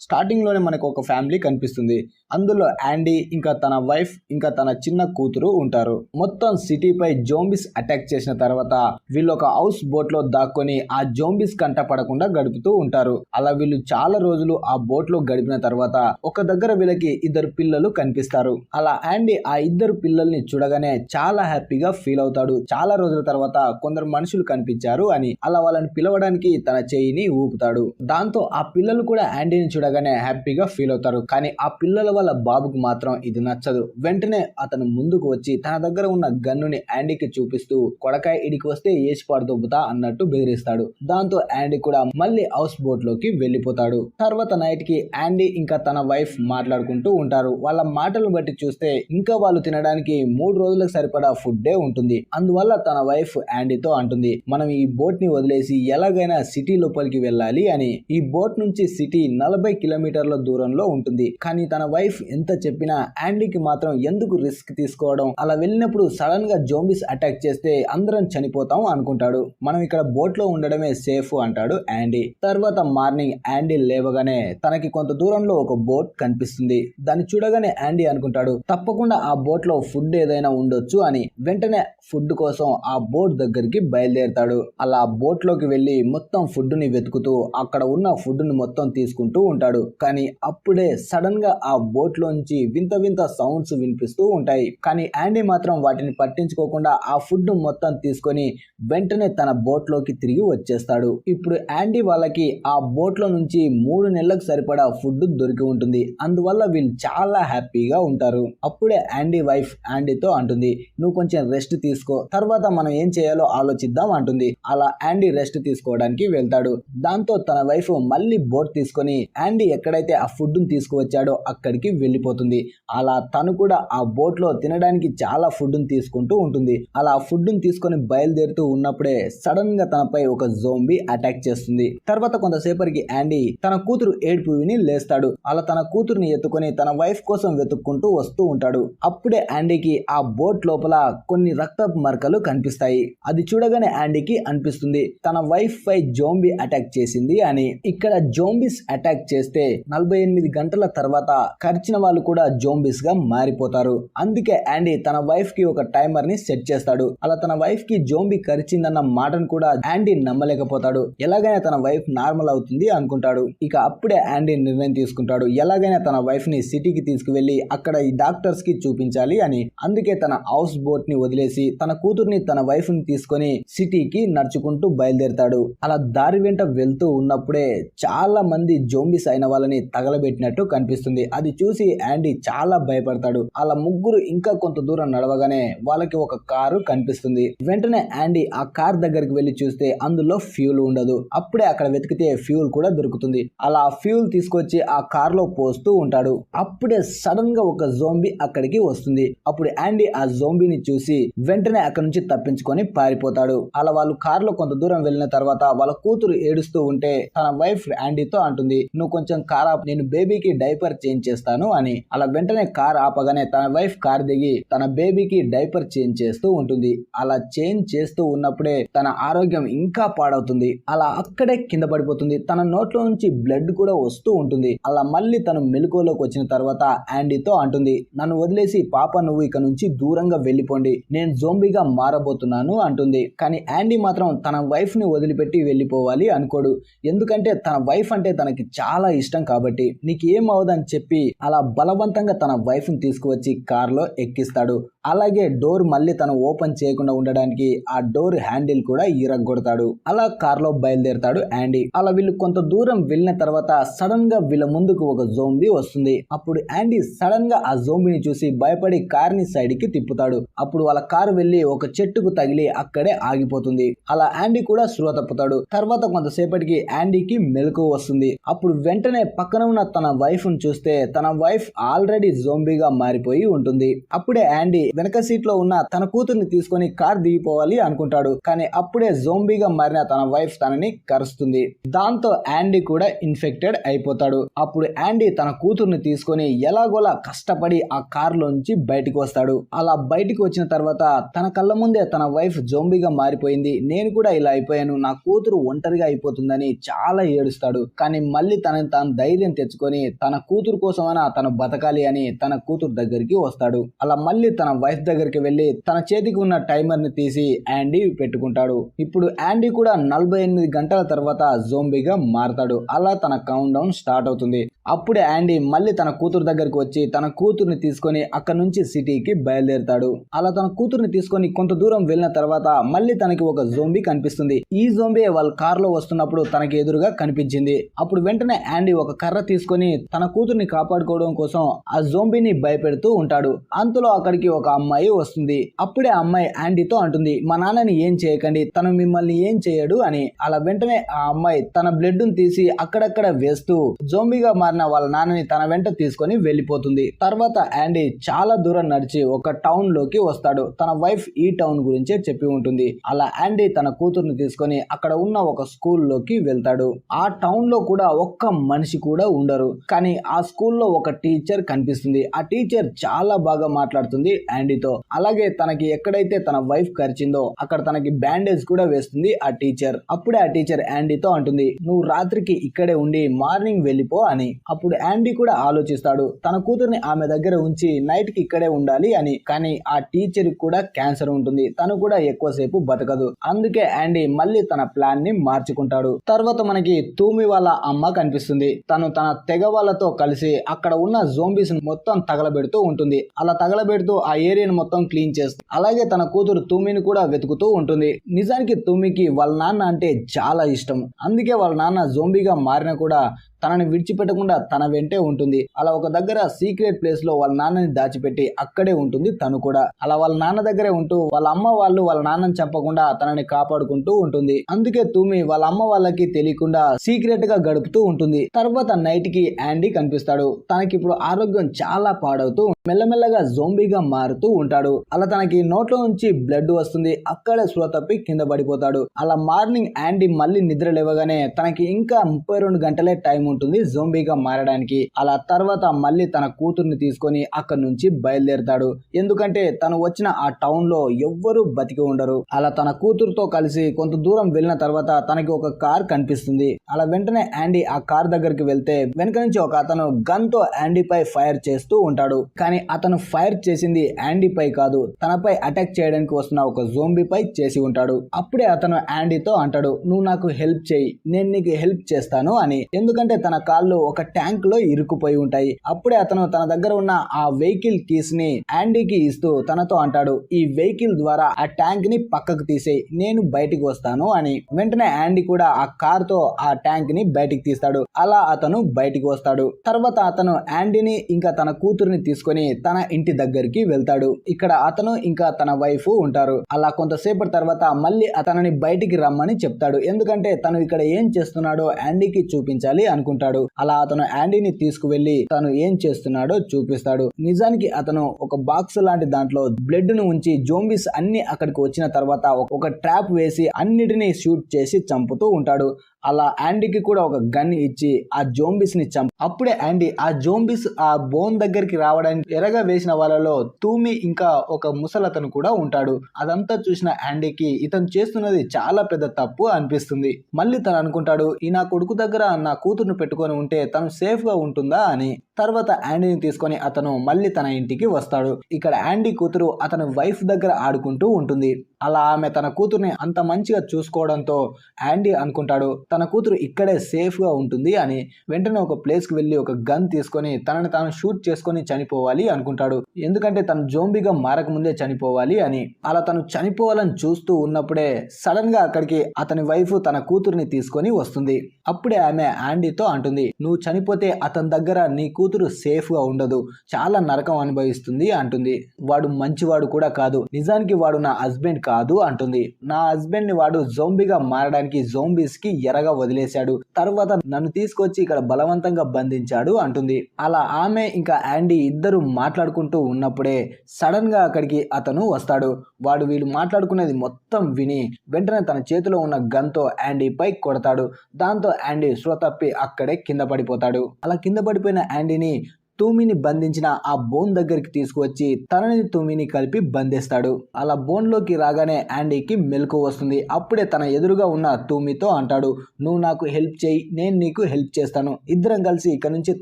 Starting లోనే మనకు ఒక ఫ్యామిలీ కనిపిస్తుంది. అందులో యాండీ ఇంకా తన వైఫ్ ఇంకా తన చిన్న కూతురు ఉంటారు. మొత్తం సిటీపై జోంబీస్ అటాక్ చేసిన తర్వాత వీళ్ళు ఒక హౌస్ బోట్ లో దాక్కొని ఆ జోంబీస్ కంట పడకుండా గడుపుతూ ఉంటారు. అలా వీళ్ళు చాలా రోజులు ఆ బోట్ లో గడిపిన తర్వాత ఒక దగ్గర వీళ్ళకి ఇద్దరు పిల్లలు కనిపిస్తారు. అలా యాండీ ఆ ఇద్దరు పిల్లల్ని చూడగానే చాలా హ్యాపీగా ఫీల్ అవుతాడు. చాలా రోజుల తర్వాత కొందరు మనుషులు కనిపించారు అని. అలా వాళ్ళని పిలవడానికి తన చేయిని ఊపుతాడు. దాంతో ఆ పిల్లలు కూడా యాండీని చూడగానే హ్యాపీగా ఫీల్ అవుతారు. కానీ ఆ పిల్లల వాళ్ళ బాబుకు మాత్రం ఇది నచ్చదు. వెంటనే అతను ముందుకు వచ్చి తన దగ్గర ఉన్న గన్నుని యాండీకి చూపిస్తూ కొడకాయ ఇడికి వస్తే ఏసి పడదొబ్బుతా అన్నట్టు బెదిరిస్తాడు. దాంతో యాండీ కూడా మళ్ళీ హౌస్ బోట్ లోకి వెళ్ళిపోతాడు. తర్వాత నైట్ కి యాండీ ఇంకా తన వైఫ్ మాట్లాడుకుంటూ ఉంటారు. వాళ్ళ మాటలను బట్టి చూస్తే ఇంకా వాళ్ళు తినడానికి 3 రోజులకు సరిపడా ఫుడ్డే ఉంటుంది. అందువల్ల తన వైఫ్ యాండీతో అంటుంది, మనం ఈ బోట్ ని వదిలేసి ఎలాగైనా సిటీ లోపలికి వెళ్ళాలి అని. ఈ బోట్ నుంచి సిటీ 40 కిలోమీటర్ల దూరంలో ఉంటుంది. కానీ తన వైఫ్ ఎంత చెప్పినా యాండీకి మాత్రం ఎందుకు రిస్క్ తీసుకోవడం, అలా వెళ్ళినప్పుడు సడన్ గా జోంబీస్ అటాక్ చేస్తే అందరం చనిపోతాం అనుకుంటాడు. మనం ఇక్కడ బోట్ లో ఉండడమే సేఫ్ అంటాడు యాండీ. తర్వాత మార్నింగ్ యాండీ లేవగానే తనకి కొంత దూరంలో ఒక బోట్ కనిపిస్తుంది. దాన్ని చూడగానే యాండీ అనుకుంటాడు తప్పకుండా ఆ బోట్ లో ఫుడ్ ఏదైనా ఉండొచ్చు అని. వెంటనే ఫుడ్ కోసం ఆ బోట్ దగ్గరికి బయలుదేరతాడు. అలా బోట్ లోకి వెళ్లి మొత్తం ఫుడ్ ని వెతుకుతూ అక్కడ ఉన్న ఫుడ్ ని మొత్తం తీసుకుంటూ ఉంటాడు. కానీ అప్పుడే సడన్ గా ఆ బోట్ లోంచి వింత వింత సౌండ్స్ వినిపిస్తూ ఉంటాయి. కానీ యాండీ మాత్రం వాటిని పట్టించుకోకుండా ఆ ఫుడ్ మొత్తం తీసుకొని వెంటనే తన బోట్ లోకి తిరిగి వచ్చేస్తాడు. ఇప్పుడు యాండీ వాళ్ళకి ఆ బోట్ లో నుంచి 3 నెలలకు సరిపడా ఫుడ్ దొరికి ఉంటుంది. అందువల్ల వీళ్ళు చాలా హ్యాపీగా ఉంటారు. అప్పుడే యాండీ వైఫ్ యాండీతో అంటుంది, నువ్వు కొంచెం రెస్ట్ తీసుకో, తర్వాత మనం ఏం చేయాలో ఆలోచిద్దాం అంటుంది. అలా యాండీ రెస్ట్ తీసుకోవడానికి వెళ్తాడు. దాంతో తన వైఫ్ మళ్ళీ బోట్ తీసుకొని యాండీ ఎక్కడైతే ఆ ఫుడ్ ని తీసుకువచ్చాడో అక్కడికి వెళ్ళిపోతుంది. అలా తను కూడా ఆ బోట్ లో తినడానికి చాలా ఫుడ్ ని తీసుకుంటూ ఉంటుంది. అలా ఆ ఫుడ్ ని తీసుకొని బయలుదేరుతూ ఉన్నప్పుడే సడన్ గా తనపై ఒక జోంబీ అటాక్ చేస్తుంది. తర్వాత కొంతసేపటికి యాండీ తన కూతురు ఏడుపు విని లేస్తాడు. అలా తన కూతురుని ఎత్తుకొని తన వైఫ్ కోసం వెతుక్కుంటూ వస్తూ ఉంటాడు. అప్పుడే యాండీకి ఆ బోట్ లోపల కొన్ని రక్తపు మరకలు కనిపిస్తాయి. అది చూడగానే యాండీకి అనిపిస్తుంది తన వైఫ్ పై జోంబీ అటాక్ చేసింది అని. ఇక్కడ జోంబీస్ అటాక్ చేస్తే 48 గంటల తర్వాత కరిచిన వాళ్ళు కూడా జోంబీస్ గా మారిపోతారు. అందుకే యాండీ తన వైఫ్ కి ఒక టైమర్ ని సెట్ చేస్తాడు. అలా తన వైఫ్ కి జోంబీ కరిచిందన్న మాటను కూడా యాండీ నమ్మలేకపోతాడు. ఎలాగైనా తన వైఫ్ నార్మల్ అవుతుంది అనుకుంటాడు. ఇక అప్పుడే యాండీ నిర్ణయం తీసుకుంటాడు ఎలాగైనా తన వైఫ్ ని సిటీకి తీసుకువెళ్లి అక్కడ ఈ డాక్టర్స్ కి చూపించాలి అని. అందుకే తన హౌస్ బోట్ ని వదిలేసి తన కూతుర్ని తన వైఫ్ ని తీసుకొని సిటీకి నడుచుకుంటూ బయలుదేరతాడు. అలా దారి వెంట వెళ్తూ ఉన్నప్పుడే చాలా మంది జోంబీస్ అయిన వాళ్ళని తగలబెట్టినట్టు కనిపిస్తుంది. అది చూసి యాండీ చాలా భయపడతాడు. అలా ముగ్గురు ఇంకా కొంత దూరం నడవగానే వాళ్ళకి ఒక కారు కనిపిస్తుంది. వెంటనే యాండీ ఆ కార్ దగ్గరికి వెళ్లి చూస్తే అందులో ఫ్యూల్ ఉండదు. అప్పుడే అక్కడ వెతికితే ఫ్యూల్ కూడా దొరుకుతుంది. అలా ఫ్యూల్ తీసుకొచ్చి ఆ కార్ లో పోస్తూ ఉంటాడు. అప్పుడే సడన్ గా ఒక జోంబీ అక్కడికి వస్తుంది. అప్పుడు యాండీ ఆ జోంబీని చూసి వెంటనే అక్కడ నుంచి తప్పించుకొని పారిపోతాడు. అలా వాళ్ళు కార్ లో కొంత దూరం వెళ్ళిన తర్వాత వాళ్ళ కూతురు ఏడుస్తూ ఉంటే తన వైఫ్ యాండీతో అంటుంది, నువ్వు కొంచెం కార్ ఆపు, నేను బేబీకి డైపర్ చేంజ్ చేస్తాను అని. అలా వెంటనే కార్ ఆపగానే తన వైఫ్ కార్ దిగి తన బేబీకి డైపర్ చేంజ్ చేస్తూ ఉంటుంది. అలా చేంజ్ చేస్తూ ఉన్నప్పుడే తన ఆరోగ్యం ఇంకా పాడవుతుంది. అలా అక్కడే కింద పడిపోతుంది. తన నోట్లో నుంచి బ్లడ్ కూడా వస్తూ ఉంటుంది. అలా మళ్ళీ తను మెలకువలోకి వచ్చిన తర్వాత యాండీతో అంటుంది, నన్ను వదిలేసి పాప నువ్వు ఇక నుంచి దూరంగా వెళ్ళిపోండి, నేను జోంబీగా మారబోతున్నాను అంటుంది. కానీ యాండీ మాత్రం తన వైఫ్ ని వదిలిపెట్టి వెళ్ళిపోవాలి అనుకోడు. ఎందుకంటే తన వైఫ్ అంటే తనకి చాలా ఇష్టం కాబట్టి. నీకేం అవదని చెప్పి అలా బలవంతంగా తన వైఫ్ ని తీసుకువచ్చి కార్ లో ఎక్కిస్తాడు. అలాగే డోర్ మళ్ళీ తను ఓపెన్ చేయకుండా ఉండడానికి ఆ డోర్ హ్యాండిల్ కూడా ఇరగ్గొడతాడు. అలా కార్ లో బయలుదేరతాడు యాండీ. అలా వీళ్ళు కొంత దూరం వెళ్ళిన తర్వాత సడన్ గా వీళ్ళ ముందుకు ఒక జోంబీ వస్తుంది. అప్పుడు యాండీ సడన్ గా ఆ జోంబీని చూసి భయపడి కార్ ని సైడ్ కి తిప్పుతాడు. అప్పుడు వాళ్ళ కారు వెళ్లి ఒక చెట్టుకు తగిలి అక్కడే ఆగిపోతుంది. అలా యాండీ కూడా స్పృహ తప్పుతాడు. తర్వాత కొంతసేపటికి యాండీకి మెలకువ వస్తుంది. అప్పుడు వెంటనే పక్కన ఉన్న తన వైఫ్ ను చూస్తే తన వైఫ్ ఆల్రెడీ జోంబీగా మారిపోయి ఉంటుంది. అప్పుడే యాండీ వెనక సీట్ లో ఉన్న తన కూతుర్ని తీసుకొని కార్ దిగిపోవాలి అనుకుంటాడు. కానీ అప్పుడే జోంబీగా మారిన తన వైఫ్ తనని కరుస్తుంది. దాంతో యాండీ కూడా ఇన్ఫెక్టెడ్ అయిపోతాడు. అప్పుడు యాండీ తన కూతుర్ని తీసుకొని ఎలాగోలా కష్టపడి ఆ కార్ లోంచి బయటికి వస్తాడు. అలా బయటికి వచ్చిన తర్వాత తన కళ్ళ ముందే తన వైఫ్ జోంబీగా మారిపోయింది, నేను కూడా ఇలా అయిపోయాను, నా కూతురు ఒంటరిగా అయిపోతుందని చాలా ఏడుస్తాడు. కానీ మళ్ళీ తనని తాను ధైర్యం తెచ్చుకొని తన కూతురు కోసమైనా తను బతకాలి అని తన కూతురు దగ్గరికి వస్తాడు. అలా మళ్ళీ తన వైఫ్ దగ్గరికి వెళ్లి తన చేతికి ఉన్న టైమర్ ని తీసి యాండీ పెట్టుకుంటాడు. ఇప్పుడు యాండీ కూడా 48 గంటల తర్వాత జోంబీగా మారతాడు. అలా తన కౌంట్ డౌన్ స్టార్ట్ అవుతుంది. అప్పుడే యాండీ మళ్ళీ తన కూతురు దగ్గరికి వచ్చి తన కూతుర్ని తీసుకొని అక్కడ నుంచి సిటీకి బయలుదేరుతాడు. అలా తన కూతుర్ని తీసుకొని కొంత దూరం వెళ్ళిన తర్వాత మళ్ళీ తనకి ఒక జోంబీ కనిపిస్తుంది. ఈ జోంబీ వాళ్ళ కార్ లో వస్తున్నప్పుడు తనకి ఎదురుగా కనిపించింది. అప్పుడు వెంటనే యాండీ ఒక కర్ర తీసుకొని తన కూతుర్ని కాపాడుకోవడం కోసం ఆ జోంబీని భయపెడుతూ ఉంటాడు. అంతలో అక్కడికి ఒక అమ్మాయి వస్తుంది. అప్పుడే ఆ అమ్మాయి యాండీతో అంటుంది, మా నాన్నని ఏం చేయకండి, తను మిమ్మల్ని ఏం చేయడు అని. అలా వెంటనే ఆ అమ్మాయి తన బ్లడ్ ను తీసి అక్కడక్కడ వేస్తూ జోంబీగా మారిన వాళ్ళ నాన్నని తన వెంట తీసుకొని వెళ్ళిపోతుంది. తర్వాత యాండీ చాలా దూరం నడిచి ఒక టౌన్ లోకి వస్తాడు. తన వైఫ్ ఈ టౌన్ గురించే చెప్పి ఉంటుంది. అలా యాండీ తన కూతుర్ని తీసుకొని అక్కడ ఉన్న ఒక స్కూల్ లోకి వెళ్తాడు. ఆ టౌన్ లో కూడా ఒక్క మనిషి కూడా ఉండరు. కానీ ఆ స్కూల్లో ఒక టీచర్ కనిపిస్తుంది. ఆ టీచర్ చాలా బాగా మాట్లాడుతుంది యాండీతో. అలాగే తనకి ఎక్కడైతే తన వైఫ్ కరిచిందో అక్కడ తనకి బ్యాండేజ్ కూడా వేస్తుంది ఆ టీచర్. అప్పుడే ఆ టీచర్ యాండీతో అంటుంది, నువ్వు రాత్రికి ఇక్కడే ఉండి మార్నింగ్ వెళ్ళిపో అని. అప్పుడు యాండీ కూడా ఆలోచిస్తాడు, తన కూతుర్ని ఆమె దగ్గర ఉంచి నైట్ కి ఇక్కడే ఉండాలి అని. కానీ ఆ టీచర్ కూడా క్యాన్సర్ ఉంటుంది, తను కూడా ఎక్కువసేపు బతకదు. అందుకే యాండీ మళ్ళీ తన ప్లాన్ ని మార్చుకుంటాడు. తర్వాత మనకి తూమి వాళ్ళ అమ్మ కనిపిస్తుంది. తను తన తెగ వాళ్ళతో కలిసి అక్కడ ఉన్న జోంబీస్ మొత్తం తగలబెడుతూ ఉంటుంది. అలా తగలబెడుతూ ఆ ఏరియాను మొత్తం క్లీన్ చేస్తుంది. అలాగే తన కూతురు తూమిని కూడా వెతుకుతూ ఉంటుంది. నిజానికి తూమికి వాళ్ళ నాన్న అంటే చాలా ఇష్టం. అందుకే వాళ్ళ నాన్న జోంబీగా మారినా కూడా తనని విడిచిపెట్టకుండా తన వెంటే ఉంటుంది. అలా ఒక దగ్గర సీక్రెట్ ప్లేస్ లో వాళ్ళ నాన్నని దాచిపెట్టి అక్కడే ఉంటుంది తను కూడా. అలా వాళ్ళ నాన్న దగ్గరే ఉంటూ వాళ్ళ అమ్మ వాళ్ళు వాళ్ళ నాన్నని చంపకుండా తనని కాపాడుకుంటూ ఉంటుంది. అందుకే తూమి వాళ్ళ అమ్మ వాళ్ళకి తెలియకుండా సీక్రెట్ గా గడుపుతూ ఉంటుంది. తర్వాత నైట్ కి యాండీ కనిపిస్తాడు. తనకి ఇప్పుడు ఆరోగ్యం చాలా పాడవుతూ మెల్లమెల్లగా జోంబీగా మారుతూ ఉంటాడు. అలా తనకి నోట్లో నుంచి బ్లడ్ వస్తుంది. అక్కడే స్పృహ తప్పి కింద పడిపోతాడు. అలా మార్నింగ్ యాండీ మళ్ళీ నిద్ర లేవగానే తనకి ఇంకా 32 గంటలే టైం ఉంటుంది జోంబీగా మారడానికి. అలా తర్వాత మళ్ళీ తన కూతుర్ని తీసుకొని అక్కడి నుంచి బయలుదేరుతాడు. ఎందుకంటే తను వచ్చిన ఆ టౌన్ లో ఎవ్వరూ బతికి ఉండరు. అలా తన కూతురుతో కలిసి కొంత దూరం వెళ్ళిన తర్వాత తనకి ఒక కార్ కనిపిస్తుంది. అలా వెంటనే యాండీ ఆ కార్ దగ్గరికి వెళ్తే వెనక నుంచి ఒక అతను గన్ తో యాండీ పై ఫైర్ చేస్తూ ఉంటాడు. కానీ అతను ఫైర్ చేసింది యాండీ పై కాదు, తనపై అటాక్ చేయడానికి వస్తున్న ఒక జోంబీ పై చేసి ఉంటాడు. అప్పుడే అతను యాండీతో అంటాడు, నువ్వు నాకు హెల్ప్ చేయి, నేను నీకు హెల్ప్ చేస్తాను అని. ఎందుకంటే తన కాళ్ళు ఒక ట్యాంక్ లో ఇరుక్కుపోయి ఉంటాయి. అప్పుడే అతను తన దగ్గర ఉన్న ఆ వెహికల్ కీస్ ని యాండీకి ఇస్తూ తనతో అంటాడు, ఈ వెహికల్ ద్వారా ఆ ట్యాంక్ ని పక్కకు తీసేయి, నేను బయటికి వస్తాను అని. వెంటనే యాండీ కూడా ఆ కార్ తో ఆ ట్యాంక్ ని బయటికి తీస్తాడు. అలా అతను బయటికి వస్తాడు. తర్వాత అతను యాండీని ఇంకా తన కూతురుని తీసుకొని తన ఇంటి దగ్గరికి వెళ్తాడు. ఇక్కడ అతను ఇంకా తన వైఫ్ ఉంటారు. అలా కొంతసేపటి తర్వాత మళ్ళీ అతనిని బయటికి రమ్మని చెప్తాడు. ఎందుకంటే తను ఇక్కడ ఏం చేస్తున్నాడో యాండీకి చూపించాలి అనుకుంటాడు. అలా అతను యాండీని తీసుకువెళ్లి తను ఏం చేస్తున్నాడో చూపిస్తాడు. నిజానికి అతను ఒక బాక్స్ లాంటి దాంట్లో బ్లడ్ ను ఉంచి జోంబీస్ అన్ని అక్కడికి వచ్చిన తర్వాత ఒక ట్రాప్ వేసి అన్నిటినీ షూట్ చేసి చంపుతూ ఉంటాడు. అలా యాండీకి కూడా ఒక గన్ ఇచ్చి ఆ జోంబీస్ ని అప్పుడే యాండీ ఆ జోంబీస్ ఆ బోన్ దగ్గరికి రావడానికి ఎరగా వేసిన వాళ్ళలో తూమి ఇంకా ఒక ముసలతను కూడా ఉంటాడు. అదంతా చూసిన యాండీకి ఇతను చేస్తున్నది చాలా పెద్ద తప్పు అనిపిస్తుంది. మళ్ళీ తను అనుకుంటాడు, ఈ నా కొడుకు దగ్గర నా కూతురును పెట్టుకొని ఉంటే తను సేఫ్ గా ఉంటుందా అని. తర్వాత యాండీని తీసుకొని అతను మళ్ళీ తన ఇంటికి వస్తాడు. ఇక్కడ యాండీ కూతురు అతని వైఫ్ దగ్గర ఆడుకుంటూ ఉంటుంది. అలా ఆమె తన కూతుర్ని అంత మంచిగా చూసుకోవడంతో యాండీ అనుకుంటాడు తన కూతురు ఇక్కడే సేఫ్ గా ఉంటుంది అని. వెంటనే ఒక ప్లేస్ కి వెళ్లి ఒక గన్ తీసుకొని తనని తాను షూట్ చేసుకొని చనిపోవాలి అనుకుంటాడు. ఎందుకంటే తను జోంబీగా మారకముందే చనిపోవాలి అని. అలా తను చనిపోవాలని చూస్తూ ఉన్నప్పుడే సడన్ గా అక్కడికి అతని వైఫ్ తన కూతుర్ని తీసుకొని వస్తుంది. అప్పుడే ఆమె యాండీతో అంటుంది, నువ్వు చనిపోతే అతని దగ్గర నీ కూతురు సేఫ్ గా ఉండదు, చాలా నరకం అనుభవిస్తుంది అంటుంది. వాడు మంచివాడు కూడా కాదు, నిజానికి వాడు నా హస్బెండ్ కాదు అంటుంది. నా హస్బెండ్ ని వాడు జోంబీగా మారడానికి జోంబీస్ కి ఎరగా వదిలేశాడు, తర్వాత నన్ను తీసుకొచ్చి ఇక్కడ బలవంతంగా బంధించాడు అంటుంది. అలా ఆమె ఇంకా యాండీ ఇద్దరు మాట్లాడుకుంటూ ఉన్నప్పుడే సడన్ గా అక్కడికి అతను వస్తాడు. వాడు వీళ్ళు మాట్లాడుకునేది మొత్తం విని వెంటనే తన చేతిలో ఉన్న గన్ తో యాండీ పై కొడతాడు. దాంతో యాండీ స్పృహ తప్పి అక్కడే కింద పడిపోతాడు. అలా కింద పడిపోయిన యాండీని తూమిని బంధించిన ఆ బోన్ దగ్గరికి తీసుకువచ్చి తనని తూమిని కలిపి బంధిస్తాడు. అలా బోన్ లోకి రాగానే యాండీకి మెలకు వస్తుంది. అప్పుడే తన ఎదురుగా ఉన్న తూమితో అంటాడు, నువ్వు నాకు హెల్ప్ చేయి, నేను నీకు హెల్ప్ చేస్తాను, ఇద్దరం కలిసి ఇక్కడ నుంచి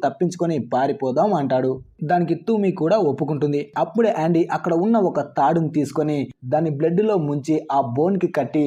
తప్పించుకొని పారిపోదాం అంటాడు. దానికి తూమి కూడా ఒప్పుకుంటుంది. అప్పుడే యాండీ అక్కడ ఉన్న ఒక తాడుని తీసుకొని దాని బ్లడ్ లో ముంచి ఆ బోన్ కి కట్టి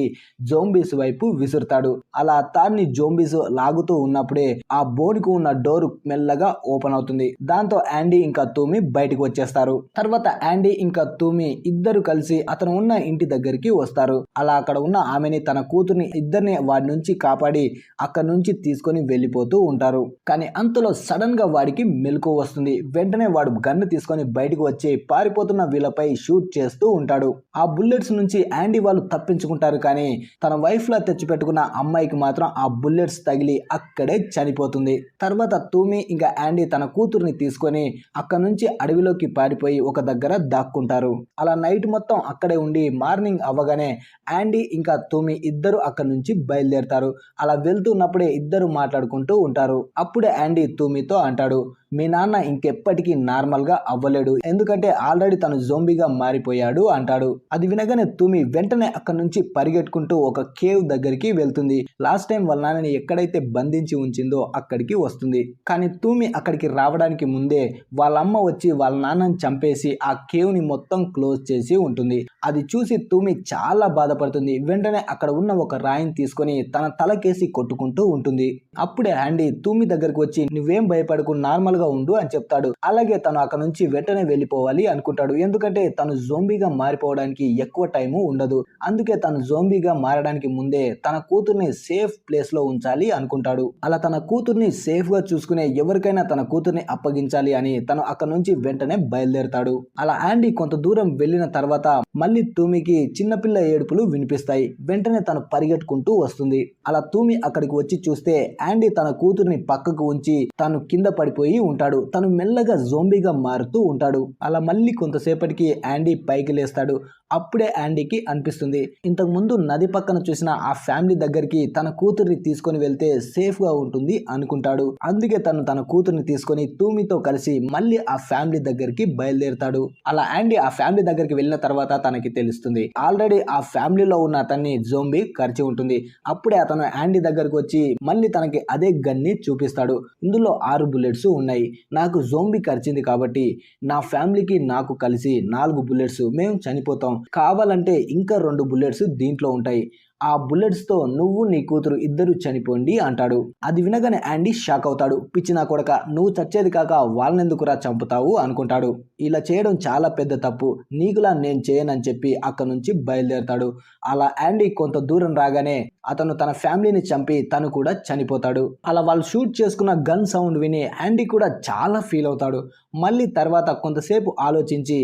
జోంబీస్ వైపు విసురుతాడు. అలా తాడుని జోంబీస్ లాగుతూ ఉన్నప్పుడే ఆ బోన్ కు ఉన్న డోర్ మెల్లగా ఓపెన్ అవుతుంది. దాంతో యాండీ ఇంకా తూమి బయటకు వచ్చేస్తారు. తర్వాత యాండీ ఇంకా తూమి ఇద్దరు కలిసి అతను ఉన్న ఇంటి దగ్గరికి వస్తారు. అలా అక్కడ ఉన్న ఆమెని, తన కూతుర్ని ఇద్దరిని వాడి నుంచి కాపాడి అక్కడ నుంచి తీసుకొని వెళ్ళిపోతూ ఉంటారు. కానీ అంతలో సడన్ గా వాడికి మెలకు వస్తుంది. వెంటనే వాడు గన్ను తీసుకొని బయటకు వచ్చి పారిపోతున్న వీళ్ళపై షూట్ చేస్తూ ఉంటాడు. ఆ బుల్లెట్స్ నుంచి యాండీ వాళ్ళు తప్పించుకుంటారు. కానీ తన వైఫ్ లా తెచ్చిపెట్టుకున్న అమ్మాయికి మాత్రం ఆ బుల్లెట్స్ తగిలి అక్కడే చనిపోతుంది. తర్వాత తూమి ఇంకా యాండీ తన కూతుర్ని తీసుకొని అక్కడ నుంచి అడవిలోకి పారిపోయి ఒక దగ్గర దాక్కుంటారు. అలా నైట్ మొత్తం అక్కడే ఉండి మార్నింగ్ అవ్వగానే యాండీ ఇంకా తూమి ఇద్దరు అక్కడ నుంచి బయలుదేరతారు. అలా వెళ్తున్నప్పుడే ఇద్దరు మాట్లాడుకుంటూ ఉంటారు. అప్పుడే యాండీ తూమితో అంటాడు, మీ నాన్న ఇంకెప్పటికీ నార్మల్ గా అవ్వలేడు, ఎందుకంటే ఆల్రెడీ తను జోంబీగా మారిపోయాడు అంటాడు. అది వినగానే తూమి వెంటనే అక్కడ నుంచి పరిగెట్టుకుంటూ ఒక కేవ్ దగ్గరికి వెళ్తుంది. లాస్ట్ టైం వాళ్ళ నాన్నని ఎక్కడైతే బంధించి ఉంచిందో అక్కడికి వస్తుంది. కానీ తూమి అక్కడికి రావడానికి ముందే వాళ్ళ అమ్మ వచ్చి వాళ్ళ నాన్నని చంపేసి ఆ కేవ్ ని మొత్తం క్లోజ్ చేసి ఉంటుంది. అది చూసి తూమి చాలా బాధపడుతుంది. వెంటనే అక్కడ ఉన్న ఒక రాయిని తీసుకొని తన తలకేసి కొట్టుకుంటూ ఉంటుంది. అప్పుడే యాండీ తూమి దగ్గరకు వచ్చి, నువ్వేం భయపడకు, నార్మల్ గా ఉండు అని చెప్తాడు. అలాగే తను అక్కడ నుంచి వెంటనే వెళ్ళిపోవాలి అనుకుంటాడు. ఎందుకంటే తను జోంబీగా మారిపోవడానికి ఎక్కువ టైము ఉండదు. అందుకే తను జోంబీగా మారడానికి ముందే తన కూతుర్ని సేఫ్ ప్లేస్ లో ఉంచాలి అనుకుంటాడు. అలా తన కూతుర్ని సేఫ్ గా చూసుకునే ఎవరికైనా తన కూతుర్ని అప్పగించాలి అని తను అక్కడ నుంచి వెంటనే బయలుదేరతాడు. అలా యాండీ కొంత దూరం వెళ్ళిన తర్వాత మళ్ళీ తూమికి చిన్నపిల్ల ఏడుపులు వినిపిస్తాయి. వెంటనే తను పరిగెట్టుకుంటూ వస్తుంది. అలా తూమి అక్కడికి వచ్చి చూస్తే యాండీ తన కూతుర్ని పక్కకు ఉంచి తను కింద పడిపోయి ఉంటాడు. తను మెల్లగా జోంబీగా మారుతూ ఉంటాడు. అలా మళ్ళీ కొంతసేపటికి యాండీ పైకి లేస్తాడు. అప్పుడే యాండీకి అనిపిస్తుంది, ఇంతకు ముందు నది పక్కన చూసిన ఆ ఫ్యామిలీ దగ్గరికి తన కూతుర్ని తీసుకొని వెళ్తే సేఫ్ గా ఉంటుంది అనుకుంటాడు. అందుకే తను తన కూతుర్ని తీసుకొని తూమితో కలిసి మళ్ళీ ఆ ఫ్యామిలీ దగ్గరికి బయలుదేరుతాడు. అలా యాండీ ఆ ఫ్యామిలీ దగ్గరికి వెళ్ళిన తర్వాత తనకి తెలుస్తుంది, ఆల్రెడీ ఆ ఫ్యామిలీలో ఉన్న అతన్ని జోంబీ కరిచి ఉంటుంది. అప్పుడే అతను యాండీ దగ్గరకు వచ్చి మళ్ళీ తనకి అదే గన్ని చూపిస్తాడు. ఇందులో 6 బుల్లెట్స్ ఉన్నాయి. నాకు జోంబీ కరిచింది కాబట్టి నా ఫ్యామిలీకి నాకు కలిసి 4 బుల్లెట్స్, మేము చనిపోతాం, కావాలంటే ఇంకా 2 బుల్లెట్స్ దీంట్లో ఉంటాయి, ఆ బుల్లెట్స్ తో నువ్వు నీ కూతురు ఇద్దరు చనిపోండి అంటాడు. అది వినగానే యాండీ షాక్ అవుతాడు. పిచ్చినా కొడక, నువ్వు చచ్చేది కాక వాళ్ళనెందుకురా చంపుతావు అనుకుంటాడు. ఇలా చేయడం చాలా పెద్ద తప్పు, నీకులా నేను చేయనని చెప్పి అక్కడ నుంచి బయలుదేరతాడు. అలా యాండీ కొంత దూరం రాగానే అతను తన ఫ్యామిలీని చంపి తను కూడా చనిపోతాడు. అలా వాళ్ళు షూట్ చేసుకున్న గన్ సౌండ్ విని యాండీ కూడా చాలా ఫీల్ అవుతాడు. మళ్ళీ తర్వాత కొంతసేపు ఆలోచించి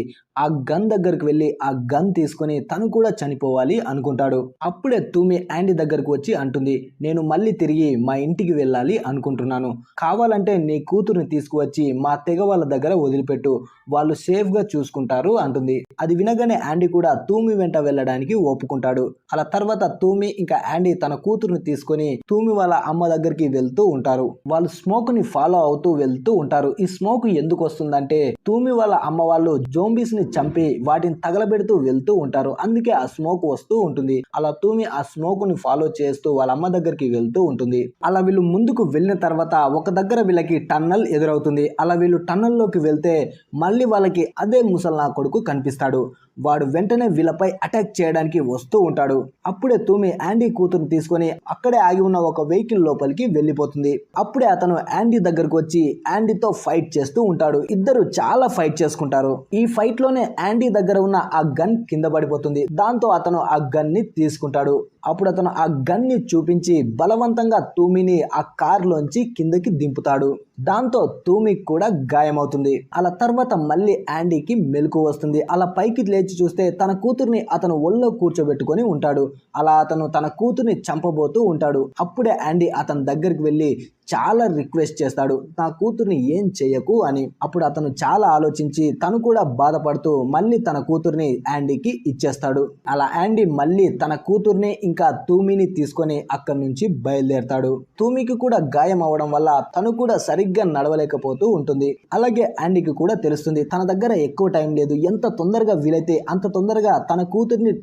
ఆ గన్ దగ్గరకు వెళ్ళి ఆ గన్ తీసుకొని తను కూడా చనిపోవాలి అనుకుంటాడు. అప్పుడే తూమి యాండీ దగ్గరకు వచ్చి అంటుంది, నేను మళ్ళీ తిరిగి మా ఇంటికి వెళ్ళాలి అనుకుంటున్నాను, కావాలంటే నీ కూతుర్ని తీసుకువచ్చి మా తెగ వాళ్ళ దగ్గర వదిలిపెట్టు, వాళ్ళు సేఫ్ గా చూసుకుంటారు అంటుంది. అది వినగానే యాండీ కూడా తూమి వెంట వెళ్ళడానికి ఒప్పుకుంటాడు. అలా తర్వాత తూమి ఇంకా యాండీ తన కూతుర్ని తీసుకొని తూమి వాళ్ళ అమ్మ దగ్గరికి వెళ్తూ ఉంటారు. వాళ్ళు స్మోక్ ని ఫాలో అవుతూ వెళ్తూ ఉంటారు. ఈ స్మోక్ ఎందుకు వస్తుందంటే తూమి వాళ్ళ అమ్మ వాళ్ళు జోంబీస్ ని చంపి వాటిని తగలబెడుతూ వెళ్తూ ఉంటారు, అందుకే ఆ స్మోక్ వస్తూ ఉంటుంది. అలా తూమి ఆ స్మోక్ ని ఫాలో చేస్తూ వాళ్ళ అమ్మ దగ్గరికి వెళ్తూ ఉంటుంది. అలా వీళ్ళు ముందుకు వెళ్ళిన తర్వాత ఒక దగ్గర వీళ్ళకి టన్నల్ ఎదురవుతుంది. అలా వీళ్ళు టన్నల్ లోకి వెళ్తే మళ్ళీ వాళ్ళకి అదే ముసల్నా కొడుకు కనిపిస్తాడు. వాడు వెంటనే వీళ్ళపై అటాక్ చేయడానికి వస్తూ ఉంటాడు. అప్పుడే తూమి యాండీ కూతురుని తీసుకొని అక్కడే ఆగి ఉన్న ఒక వెహికల్ లోపలికి వెళ్ళిపోతుంది. అప్పుడే అతను యాండీ దగ్గరకు వచ్చి యాండీతో ఫైట్ చేస్తూ ఉంటాడు. ఇద్దరు చాలా ఫైట్ చేసుకుంటారు. ఈ ఫైట్ లోనే యాండీ దగ్గర ఉన్న ఆ గన్ కింద పడిపోతుంది. దాంతో అతను ఆ గన్ ని తీసుకుంటాడు. అప్పుడు అతను ఆ గన్ ని చూపించి బలవంతంగా తూమిని ఆ కార్ లోంచి కిందకి దింపుతాడు. దాంతో తూమికి కూడా గాయమవుతుంది. అలా తర్వాత మళ్ళీ యాండీకి మెలకు వస్తుంది. అలా పైకి లేచి లేచి చూస్తే తన కూతుర్ని అతను ఒళ్ళో కూర్చోబెట్టుకొని ఉంటాడు. అలా అతను తన కూతుర్ని చంపబోతూ ఉంటాడు. అప్పుడే యాండీ అతని దగ్గరికి వెళ్ళి చాలా రిక్వెస్ట్ చేస్తాడు, నా కూతుర్ని ఏం చెయ్యకు అని. అప్పుడు అతను చాలా ఆలోచించి తను కూడా బాధపడుతూ మళ్ళీ తన కూతుర్ని యాండీకి ఇచ్చేస్తాడు. అలా యాండీ మళ్ళీ తన కూతుర్ని ఇంకా తూమిని తీసుకొని అక్కడి నుంచి బయలుదేరతాడు. తూమికి కూడా గాయం అవడం వల్ల తను కూడా సరిగ్గా నడవలేకపోతూ ఉంటుంది. అలాగే యాండీకి కూడా తెలుస్తుంది తన దగ్గర ఎక్కువ టైం లేదు, ఎంత తొందరగా వీలైతే అంత తొందరగా తన కూతుర్ని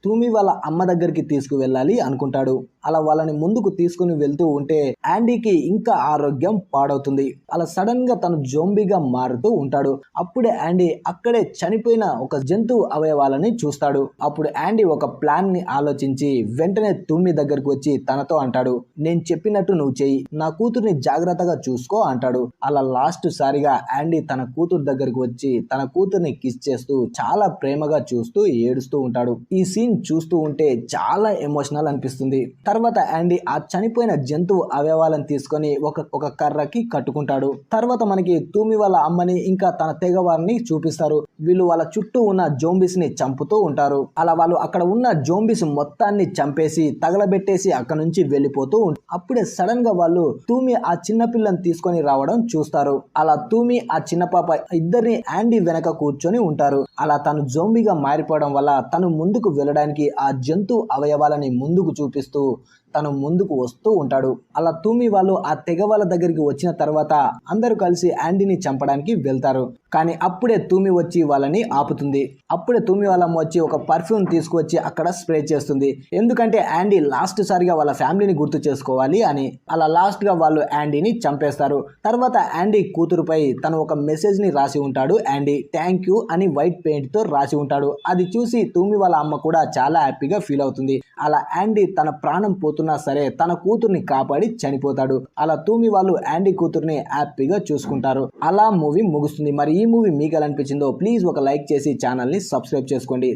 తూమి వాళ్ళ అమ్మ దగ్గరికి తీసుకువెళ్ళాలి అనుకుంటాడు. అలా వాళ్ళని ముందుకు తీసుకుని వెళ్తూ ఉంటే యాండీకి ఇంకా ఆరోగ్యం పాడవుతుంది. అలా సడన్ గా తను జోంబీగా మారుతూ ఉంటాడు. అప్పుడే యాండీ అక్కడే చనిపోయిన ఒక జంతువు అవయవాలని చూస్తాడు. అప్పుడు యాండీ ఒక ప్లాన్ ని ఆలోచించి వెంటనే తూమి దగ్గరకు వచ్చి తనతో అంటాడు, నేను చెప్పినట్టు నువ్వు చెయ్యి, నా కూతుర్ని జాగ్రత్తగా చూసుకో అంటాడు. అలా లాస్ట్ సారిగా యాండీ తన కూతురు దగ్గరకు వచ్చి తన కూతుర్ని కిస్ చేస్తూ చాలా ప్రేమగా చూస్తూ ఏడుస్తూ ఉంటాడు. ఈ సీన్ చూస్తూ ఉంటే చాలా ఎమోషనల్ అనిపిస్తుంది. తర్వాత యాండీ ఆ చనిపోయిన జంతువు అవయవాలను తీసుకొని ఒక కర్రకి కట్టుకుంటాడు. తర్వాత మనకి తూమి వాళ్ళ అమ్మని ఇంకా తన తెగవారిని చూపిస్తారు. వీళ్ళు వాళ్ళ చుట్టూ ఉన్న జోంబీస్ ని చంపుతూ ఉంటారు. అలా వాళ్ళు అక్కడ ఉన్న జోంబీస్ మొత్తాన్ని చంపేసి తగలబెట్టేసి అక్కడ నుంచి వెళ్ళిపోతూ ఉంటారు. అప్పుడే సడన్ గా వాళ్ళు తూమి ఆ చిన్న పిల్లని తీసుకొని రావడం చూస్తారు. అలా తూమి ఆ చిన్న పాప ఇద్దరిని యాండీ వెనక కూర్చొని ఉంటారు. అలా తను జోంబీగా మారిపోవడం వల్ల తను ముందుకు వెళ్ళడానికి ఆ జంతు అవయవాలని ముందుకు చూపిస్తూ తను ముందుకు వస్తూ ఉంటాడు. అలా తూమి వాళ్ళు ఆ తెగ వాళ్ళ దగ్గరికి వచ్చిన తర్వాత అందరూ కలిసి యాండీని చంపడానికి వెళ్తారు. కానీ అప్పుడే తూమి వచ్చి వాళ్ళని ఆపుతుంది. అప్పుడే తూమి వాళ్ళమ్మ వచ్చి ఒక పర్ఫ్యూమ్ తీసుకువచ్చి అక్కడ స్ప్రే చేస్తుంది. ఎందుకంటే యాండీ లాస్ట్ సారిగా వాళ్ళ ఫ్యామిలీని గుర్తు చేసుకోవాలి అని. అలా లాస్ట్ గా వాళ్ళు యాండీని చంపేస్తారు. తర్వాత యాండీ కూతురుపై తను ఒక మెసేజ్ ని రాసి ఉంటాడు. యాండీ థ్యాంక్ యూ అని వైట్ పెయింట్ తో రాసి ఉంటాడు. అది చూసి తూమి వాళ్ళ అమ్మ కూడా చాలా హ్యాపీగా ఫీల్ అవుతుంది. అలా యాండీ తన ప్రాణం పోతున్నా సరే తన కూతుర్ని కాపాడి చనిపోతాడు. అలా తూమి వాళ్ళు యాండీ కూతుర్ని హ్యాపీగా చూసుకుంటారు. అలా మూవీ ముగుస్తుంది. మరి ఈ మూవీ మీకు ఎలా అనిపించిందో ప్లీజ్ ఒక లైక్ చేసి ఛానల్ ని సబ్స్క్రైబ్ చేసుకోండి.